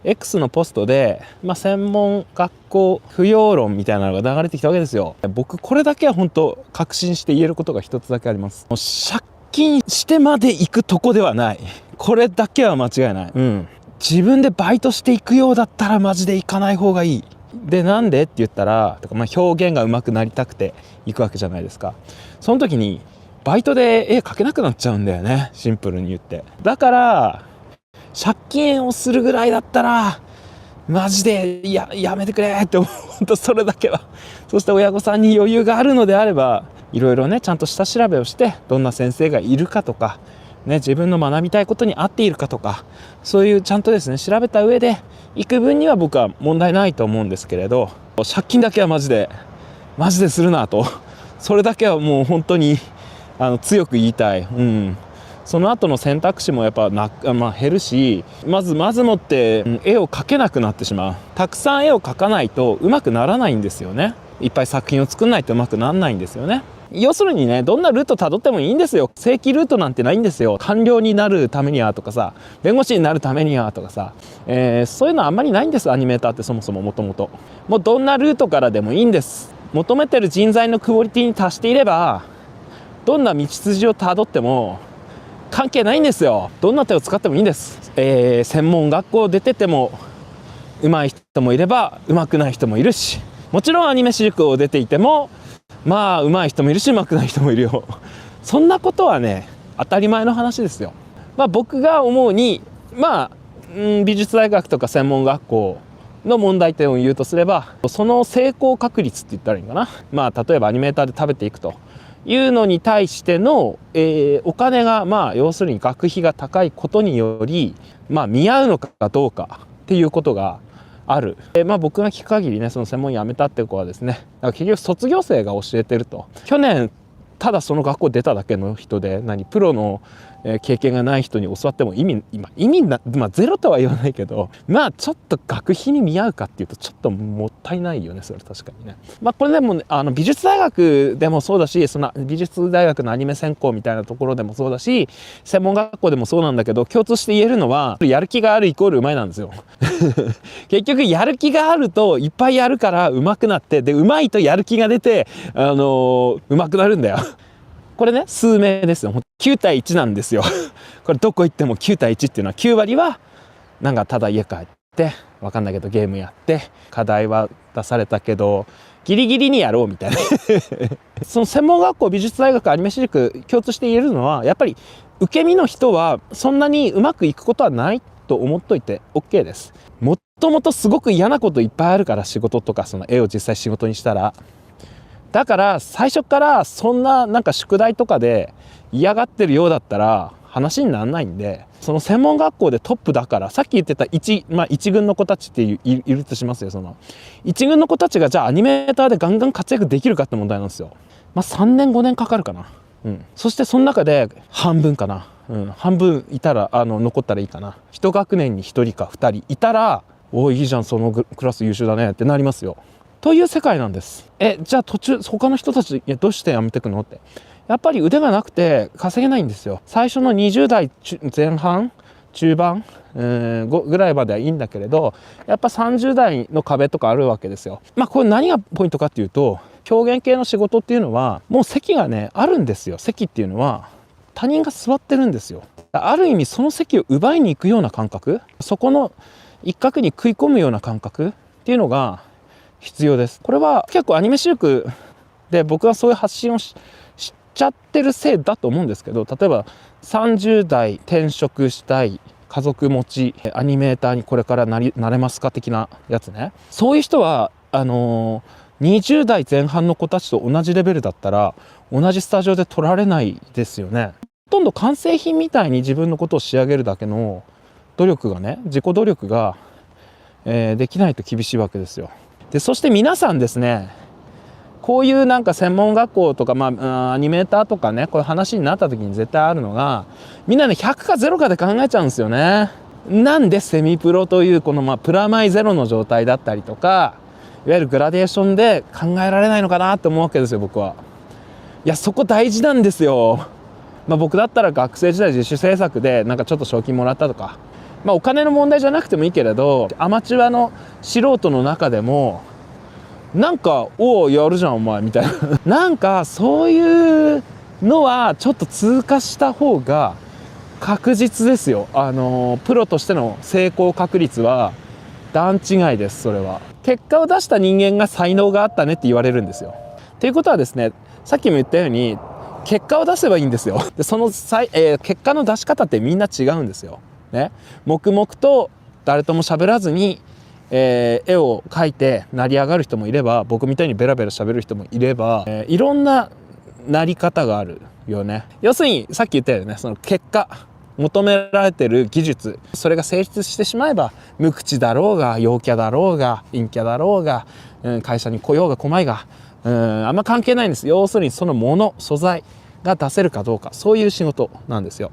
X のポストで、専門学校不要論みたいなのが流れてきたわけですよ。僕これだけは本当確信して言えることが一つだけあります。もう借金してまで行くとこではない。これだけは間違いない。自分でバイトしていくようだったらマジで行かない方がいい。でなんでって言ったら、表現が上手くなりたくて行くわけじゃないですか。その時にバイトで絵描けなくなっちゃうんだよね、シンプルに言って。だから借金をするぐらいだったらマジでやめてくれって思う。本当それだけは。そして親御さんに余裕があるのであれば、いろいろねちゃんと下調べをして、どんな先生がいるかとかね、自分の学びたいことに合っているかとか、そういうちゃんとですね調べた上で行く分には僕は問題ないと思うんですけれど、借金だけはマジでするなと。それだけはもう本当に強く言いたい。その後の選択肢もやっぱ減るし、まずもって絵を描けなくなってしまう。たくさん絵を描かないとうまくならないんですよね。いっぱい作品を作んないとうまくならないんですよね。要するにね、どんなルートたどってもいいんですよ。正規ルートなんてないんですよ。官僚になるためにはとかさ、弁護士になるためにはとかさ、そういうのはあんまりないんです。アニメーターってそもそももともと。もうどんなルートからでもいいんです。求めてる人材のクオリティに達していれば、どんな道筋をたどっても関係ないんですよ。どんな手を使ってもいいんです。専門学校出てても上手い人もいれば上手くない人もいるし、もちろんアニメ私塾を出ていても上手い人もいるし上手くない人もいるよ。そんなことはね当たり前の話ですよ。僕が思うに美術大学とか専門学校の問題点を言うとすれば、その成功確率って言ったらいいかな。例えばアニメーターで食べていくというのに対しての、お金が要するに学費が高いことにより見合うのかどうかっていうことがある。僕が聞く限りね、その専門辞めたって子はですね、結局卒業生が教えてると。去年ただその学校出ただけの人でプロの経験がない人に教わっても意味ゼロとは言わないけど、ちょっと学費に見合うかっていうとちょっともったいないよね。それ確かにね。これでも美術大学でもそうだし、その美術大学のアニメ専攻みたいなところでもそうだし、専門学校でもそうなんだけど、共通して言えるのはやる気があるイコールうまいなんですよ。結局やる気があるといっぱいやるからうまくなって、でうまいとやる気が出てうまくなるんだよ。これね数名ですよ。9対1なんですよ。これどこ行っても9対1っていうのは、9割はただ家帰って分かんないけどゲームやって、課題は出されたけどギリギリにやろうみたいな。その専門学校美術大学アニメ私塾共通して言えるのは、やっぱり受け身の人はそんなにうまくいくことはないと思っといて OK です。もともとすごく嫌なこといっぱいあるから、仕事とかその絵を実際仕事にしたら。だから最初からそんな宿題とかで嫌がってるようだったら話にならないんで、その専門学校でトップだから、さっき言ってた一軍の子たちっているとしますよ。その一軍の子たちがじゃあアニメーターでガンガン活躍できるかって問題なんですよ。3年5年かかるかな。そしてその中で半分かな、半分いたら残ったらいいかな。一学年に1人か2人いたら、おいいじゃんそのクラス優秀だねってなりますよ。という世界なんです。じゃあ途中他の人たちどうして辞めてくのって、やっぱり腕がなくて稼げないんですよ。最初の20代前半中盤、ぐらいまではいいんだけれど、やっぱ30代の壁とかあるわけですよ。これ何がポイントかっていうと、表現系の仕事っていうのはもう席がねあるんですよ。席っていうのは他人が座ってるんですよ。ある意味その席を奪いに行くような感覚、そこの一角に食い込むような感覚っていうのが必要です。これは結構アニメ私塾で僕はそういう発信をしちゃってるせいだと思うんですけど、例えば30代転職したい、家族持ちアニメーターにこれからなれますか的なやつね。そういう人は20代前半の子たちと同じレベルだったら同じスタジオで撮られないですよね。ほとんど完成品みたいに自分のことを仕上げるだけの努力がね、自己努力が、できないと厳しいわけですよ。でそして皆さんですね、こういう専門学校とか、アニメーターとかね、こういう話になった時に絶対あるのが、みんなね100か0かで考えちゃうんですよね。なんでセミプロというこのプラマイゼロの状態だったりとか、いわゆるグラデーションで考えられないのかなって思うわけですよ。僕はいやそこ大事なんですよ。僕だったら学生時代自主制作でちょっと賞金もらったとか、まあお金の問題じゃなくてもいいけれど、アマチュアの素人の中でもなんか「おおやるじゃんお前」みたいななんかそういうのはちょっと通過した方が確実ですよ。プロとしての成功確率は段違いです。それは結果を出した人間が才能があったねって言われるんですよ。ということはですね、さっきも言ったように結果を出せばいいんですよ。でその結果の出し方ってみんな違うんですよ。ね、黙々と誰とも喋らずに、絵を描いて成り上がる人もいれば、僕みたいにベラベラ喋る人もいれば、いろんななり方があるよね。要するにさっき言ったよね、その結果求められてる技術、それが成立してしまえば無口だろうが陽キャだろうが陰キャだろうが、会社に来ようが来まいが、あんま関係ないんです。要するにそのもの素材が出せるかどうか、そういう仕事なんですよ。